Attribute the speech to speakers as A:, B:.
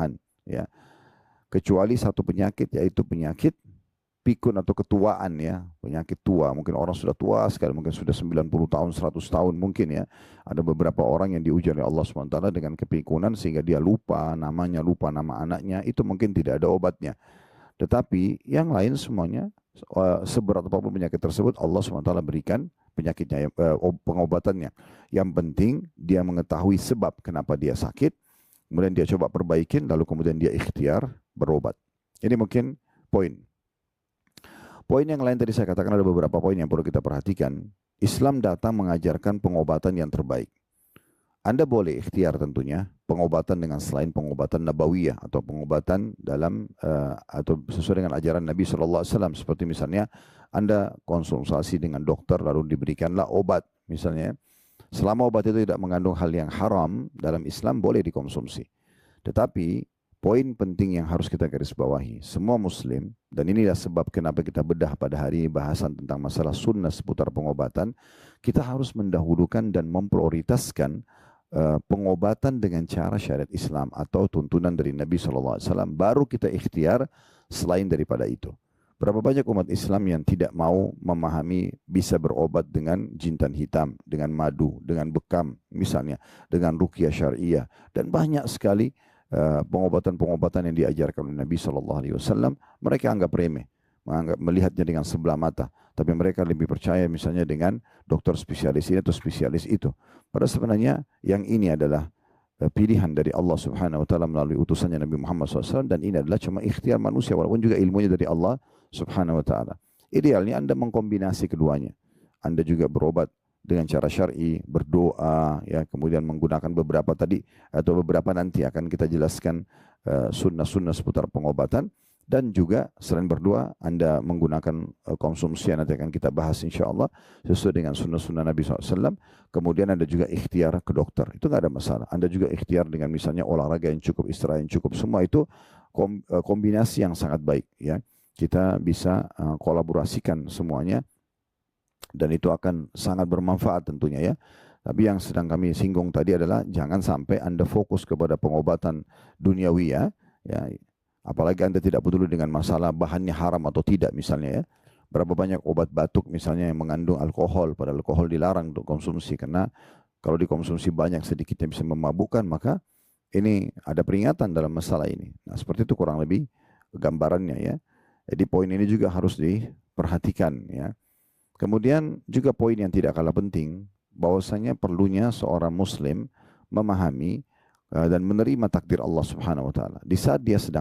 A: kesembuhan, ya. Kecuali satu penyakit, yaitu penyakit pikun atau ketuaan, ya, penyakit tua. Mungkin orang sudah tua sekali, mungkin sudah 90 tahun, 100 tahun mungkin, ya. Ada beberapa orang yang diuji oleh Allah SWT dengan kepikunan sehingga dia lupa namanya, lupa nama anaknya, itu mungkin tidak ada obatnya. Tetapi yang lain semuanya, seberat apapun penyakit tersebut, Allah SWT berikan penyakitnya, pengobatannya. Yang penting dia mengetahui sebab kenapa dia sakit, kemudian dia coba perbaikin, lalu kemudian dia ikhtiar berobat. Ini mungkin poin. Poin yang lain tadi saya katakan ada beberapa poin yang perlu kita perhatikan. Islam datang mengajarkan pengobatan yang terbaik. Anda boleh ikhtiar tentunya pengobatan dengan selain pengobatan nabawiyah atau pengobatan dalam atau sesuai dengan ajaran Nabi SAW. Seperti misalnya Anda konsultasi dengan dokter lalu diberikanlah obat misalnya. Selama obat itu tidak mengandung hal yang haram dalam Islam boleh dikonsumsi. Tetapi poin penting yang harus kita garis bawahi, semua muslim, dan inilah sebab kenapa kita bedah pada hari ini bahasan tentang masalah sunnah seputar pengobatan, kita harus mendahulukan dan memprioritaskan pengobatan dengan cara syariat Islam atau tuntunan dari Nabi SAW, baru kita ikhtiar selain daripada itu. Berapa banyak umat Islam yang tidak mau memahami bisa berobat dengan jintan hitam, dengan madu, dengan bekam misalnya, dengan ruqyah syariah, dan banyak sekali pengobatan-pengobatan yang diajarkan oleh Nabi SAW, mereka anggap remeh, melihatnya dengan sebelah mata. Tapi mereka lebih percaya misalnya dengan dokter spesialis ini atau spesialis itu. Padahal sebenarnya yang ini adalah pilihan dari Allah Subhanahu Wa Taala melalui utusannya Nabi Muhammad SAW, dan ini adalah cuma ikhtiar manusia walaupun juga ilmunya dari Allah Subhanahu Wa Taala. Idealnya Anda mengkombinasi keduanya. Anda juga berobat dengan cara syar'i, berdoa, ya, kemudian menggunakan beberapa tadi atau beberapa nanti akan kita jelaskan sunnah-sunnah seputar pengobatan, dan juga selain berdoa Anda menggunakan konsumsi yang nanti akan kita bahas insyaAllah sesuai dengan sunnah-sunnah Nabi SAW. Kemudian Anda juga ikhtiar ke dokter, itu nggak ada masalah. Anda juga ikhtiar dengan misalnya olahraga yang cukup, istirahat yang cukup, semua itu kombinasi yang sangat baik, ya. Kita bisa kolaborasikan semuanya, dan itu akan sangat bermanfaat tentunya, ya. Tapi yang sedang kami singgung tadi adalah jangan sampai Anda fokus kepada pengobatan duniawi, ya. Apalagi Anda tidak peduli dengan masalah bahannya haram atau tidak misalnya, ya. Berapa banyak obat batuk misalnya yang mengandung alkohol, padahal alkohol dilarang untuk konsumsi karena kalau dikonsumsi banyak sedikitnya bisa memabukkan, maka ini ada peringatan dalam masalah ini. Nah, seperti itu kurang lebih gambarannya, ya. Jadi poin ini juga harus diperhatikan, ya. Kemudian juga poin yang tidak kalah penting, bahwasanya perlunya seorang muslim memahami dan menerima takdir Allah Subhanahu Wa Taala di saat dia sedang